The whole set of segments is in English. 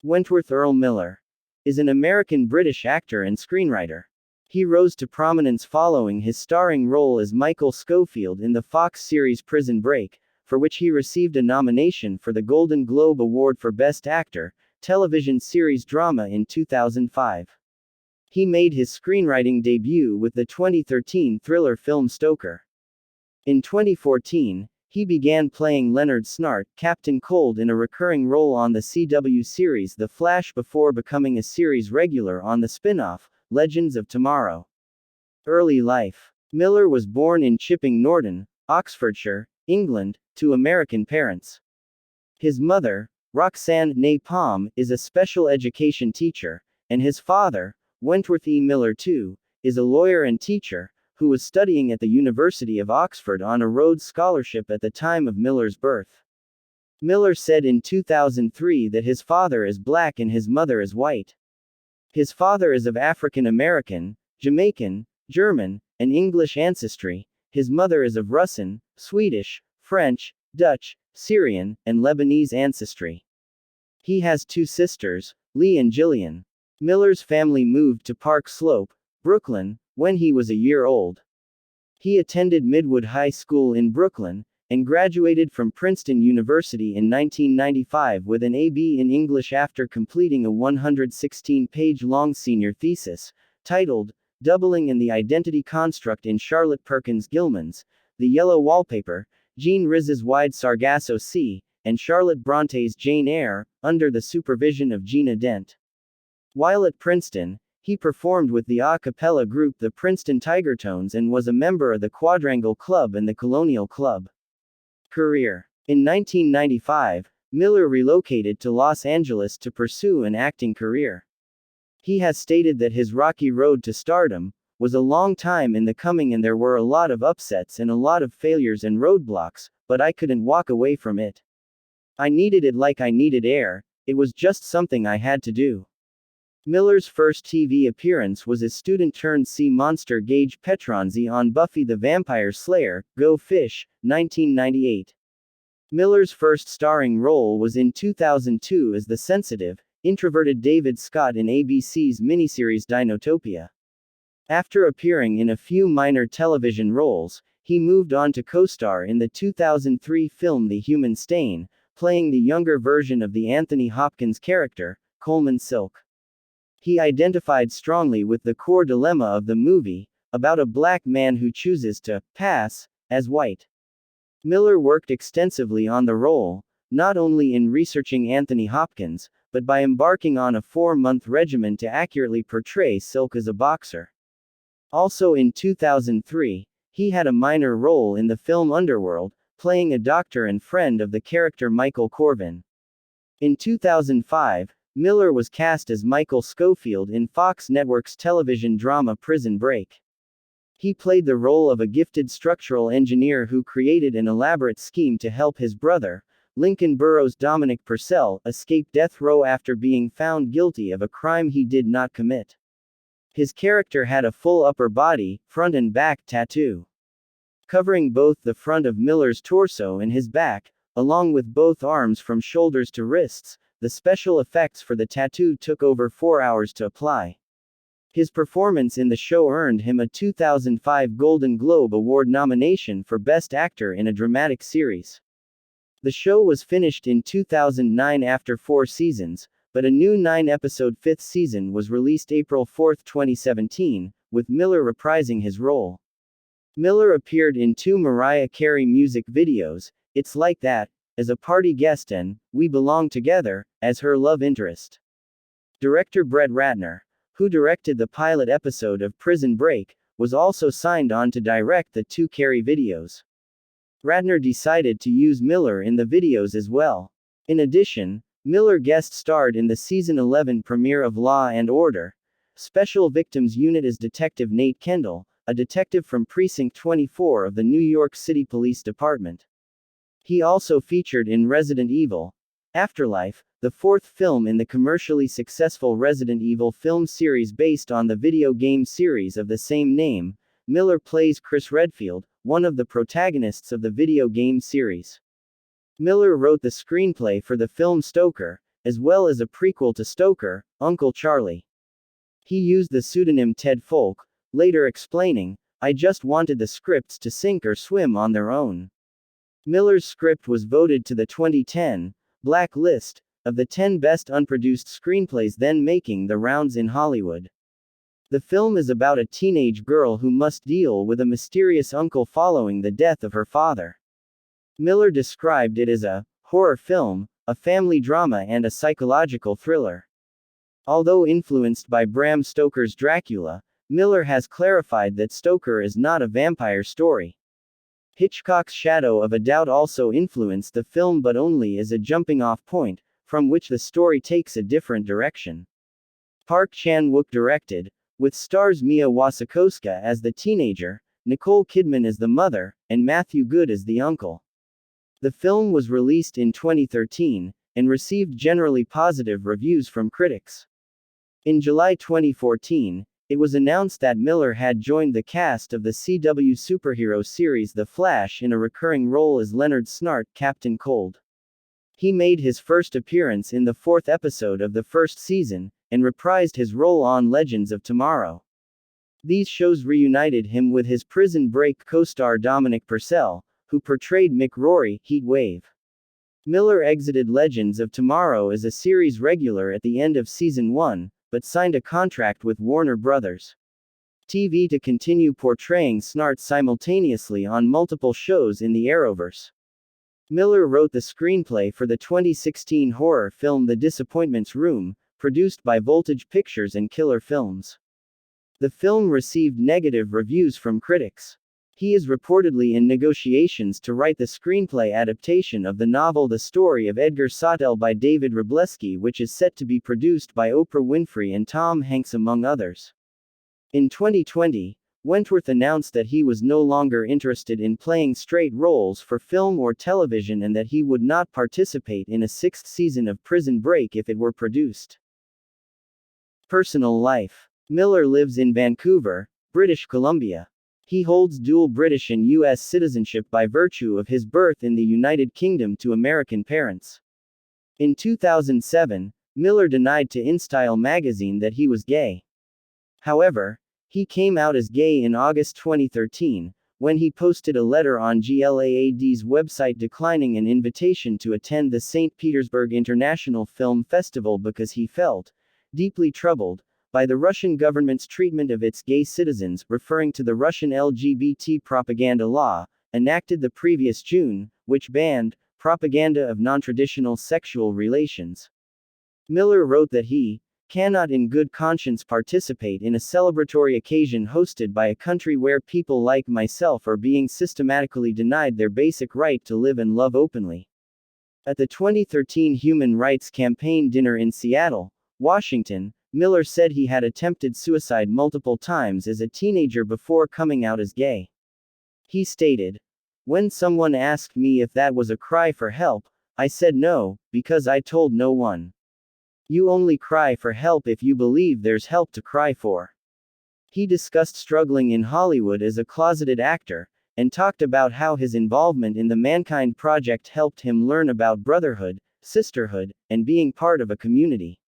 Wentworth Miller is an American-British actor and screenwriter. He rose to prominence following his starring role as Michael Scofield in the Fox series Prison Break, for which he received a nomination for the Golden Globe Award for Best Actor, television series drama in 2005. He made his screenwriting debut with the 2013 thriller film Stoker. In 2014, he began playing Leonard Snart, Captain Cold, in a recurring role on the CW series The Flash before becoming a series regular on the spin-off, Legends of Tomorrow. Early life. Miller was born in Chipping Norton, Oxfordshire, England, to American parents. His mother, Roxanne née Palm, is a special education teacher, and his father, Wentworth Miller II, is a lawyer and teacher, who was studying at the University of Oxford on a Rhodes Scholarship at the time of Miller's birth. Miller said in 2003 that his father is black and his mother is white. His father is of African American, Jamaican, German, and English ancestry. His mother is of Russian, Swedish, French, Dutch, Syrian, and Lebanese ancestry. He has two sisters, Lee and Jillian. Miller's family moved to Park Slope, Brooklyn, when he was a year old. He attended Midwood High School in Brooklyn, and graduated from Princeton University in 1995 with an AB in English after completing a 116-page-long senior thesis, titled, Doubling in the Identity Construct in Charlotte Perkins Gilman's The Yellow Wallpaper, Jean Rhys's Wide Sargasso Sea, and Charlotte Bronte's Jane Eyre, under the supervision of Gina Dent. While at Princeton, he performed with the a cappella group the Princeton Tigertones and was a member of the Quadrangle Club and the Colonial Club. Career. In 1995, Miller relocated to Los Angeles to pursue an acting career. He has stated that his rocky road to stardom was a long time in the coming and there were a lot of upsets and a lot of failures and roadblocks, but I couldn't walk away from it. I needed it like I needed air, it was just something I had to do. Miller's first TV appearance was as student-turned-sea monster Gage Petronzi on Buffy the Vampire Slayer, Go Fish, 1998. Miller's first starring role was in 2002 as the sensitive, introverted David Scott in ABC's miniseries Dinotopia. After appearing in a few minor television roles, he moved on to co-star in the 2003 film The Human Stain, playing the younger version of the Anthony Hopkins character, Coleman Silk. He identified strongly with the core dilemma of the movie, about a black man who chooses to pass as white. Miller worked extensively on the role, not only in researching Anthony Hopkins, but by embarking on a 4-month regimen to accurately portray Silk as a boxer. Also in 2003, he had a minor role in the film Underworld, playing a doctor and friend of the character Michael Corvin. In 2005, Miller was cast as Michael Scofield in Fox Network's television drama Prison Break. He played the role of a gifted structural engineer who created an elaborate scheme to help his brother, Lincoln Burrows' Dominic Purcell, escape death row after being found guilty of a crime he did not commit. His character had a full upper body, front and back tattoo, covering both the front of Miller's torso and his back, along with both arms from shoulders to wrists. The special effects for the tattoo took over 4 hours to apply. His performance in the show earned him a 2005 Golden Globe Award nomination for Best Actor in a Dramatic Series. The show was finished in 2009 after 4 seasons, but a new 9-episode 5th season was released April 4, 2017, with Miller reprising his role. Miller appeared in 2 Mariah Carey music videos, It's Like That, as a party guest and We Belong Together, as her love interest. Director Brett Ratner, who directed the pilot episode of Prison Break, was also signed on to direct the 2 Carey videos. Ratner decided to use Miller in the videos as well. In addition, Miller guest starred in the season 11 premiere of Law and Order, Special Victims Unit as Detective Nate Kendall, a detective from Precinct 24 of the New York City Police Department. He also featured in Resident Evil Afterlife, the 4th film in the commercially successful Resident Evil film series based on the video game series of the same name. Miller plays Chris Redfield, one of the protagonists of the video game series. Miller wrote the screenplay for the film Stoker, as well as a prequel to Stoker, Uncle Charlie. He used the pseudonym Ted Folk, later explaining, "I just wanted the scripts to sink or swim on their own." Miller's script was voted to the 2010 Black List of the 10 best unproduced screenplays, then making the rounds in Hollywood. The film is about a teenage girl who must deal with a mysterious uncle following the death of her father. Miller described it as a horror film, a family drama, and a psychological thriller. Although influenced by Bram Stoker's Dracula, Miller has clarified that Stoker is not a vampire story. Hitchcock's Shadow of a Doubt also influenced the film, but only as a jumping-off point, from which the story takes a different direction. Park Chan-wook directed, with stars Mia Wasikowska as the teenager, Nicole Kidman as the mother, and Matthew Good as the uncle. The film was released in 2013, and received generally positive reviews from critics. In July 2014, it was announced that Miller had joined the cast of the CW superhero series The Flash in a recurring role as Leonard Snart, Captain Cold. He made his first appearance in the 4th episode of the first season, and reprised his role on Legends of Tomorrow. These shows reunited him with his Prison Break co-star Dominic Purcell, who portrayed Mick Rory, Heat Wave. Miller exited Legends of Tomorrow as a series regular at the end of season 1, but signed a contract with Warner Bros. TV to continue portraying Snart simultaneously on multiple shows in the Arrowverse. Miller wrote the screenplay for the 2016 horror film The Disappointments Room, produced by Voltage Pictures and Killer Films. The film received negative reviews from critics. He is reportedly in negotiations to write the screenplay adaptation of the novel The Story of Edgar Sawtelle by David Wroblewski, which is set to be produced by Oprah Winfrey and Tom Hanks among others. In 2020, Wentworth announced that he was no longer interested in playing straight roles for film or television and that he would not participate in a 6th season of Prison Break if it were produced. Personal life. Miller lives in Vancouver, British Columbia. He holds dual British and U.S. citizenship by virtue of his birth in the United Kingdom to American parents. In 2007, Miller denied to InStyle magazine that he was gay. However, he came out as gay in August 2013, when he posted a letter on GLAAD's website declining an invitation to attend the St. Petersburg International Film Festival because he felt deeply troubled by the Russian government's treatment of its gay citizens, referring to the Russian LGBT propaganda law, enacted the previous June, which banned propaganda of non-traditional sexual relations. Miller wrote that he cannot in good conscience participate in a celebratory occasion hosted by a country where people like myself are being systematically denied their basic right to live and love openly. At the 2013 Human Rights Campaign dinner in Seattle, Washington, Miller said he had attempted suicide multiple times as a teenager before coming out as gay. He stated, "When someone asked me if that was a cry for help, I said no, because I told no one. You only cry for help if you believe there's help to cry for." He discussed struggling in Hollywood as a closeted actor, and talked about how his involvement in the Mankind Project helped him learn about brotherhood, sisterhood, and being part of a community.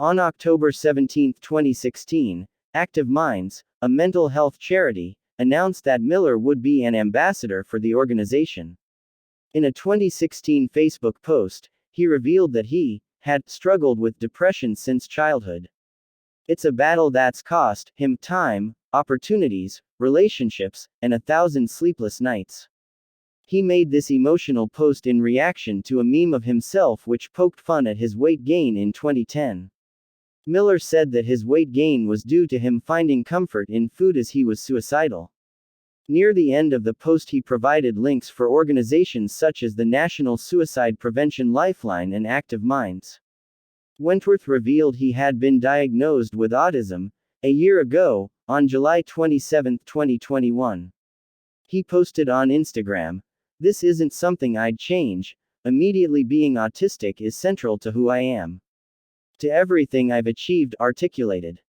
On October 17, 2016, Active Minds, a mental health charity, announced that Miller would be an ambassador for the organization. In a 2016 Facebook post, he revealed that he had struggled with depression since childhood. "It's a battle that's cost him time, opportunities, relationships, and 1,000 sleepless nights." He made this emotional post in reaction to a meme of himself which poked fun at his weight gain in 2010. Miller said that his weight gain was due to him finding comfort in food as he was suicidal. Near the end of the post he provided links for organizations such as the National Suicide Prevention Lifeline and Active Minds. Wentworth revealed he had been diagnosed with autism a year ago, on July 27, 2021. He posted on Instagram, "This isn't something I'd change. Immediately being autistic is central to who I am. To everything I've achieved," articulated.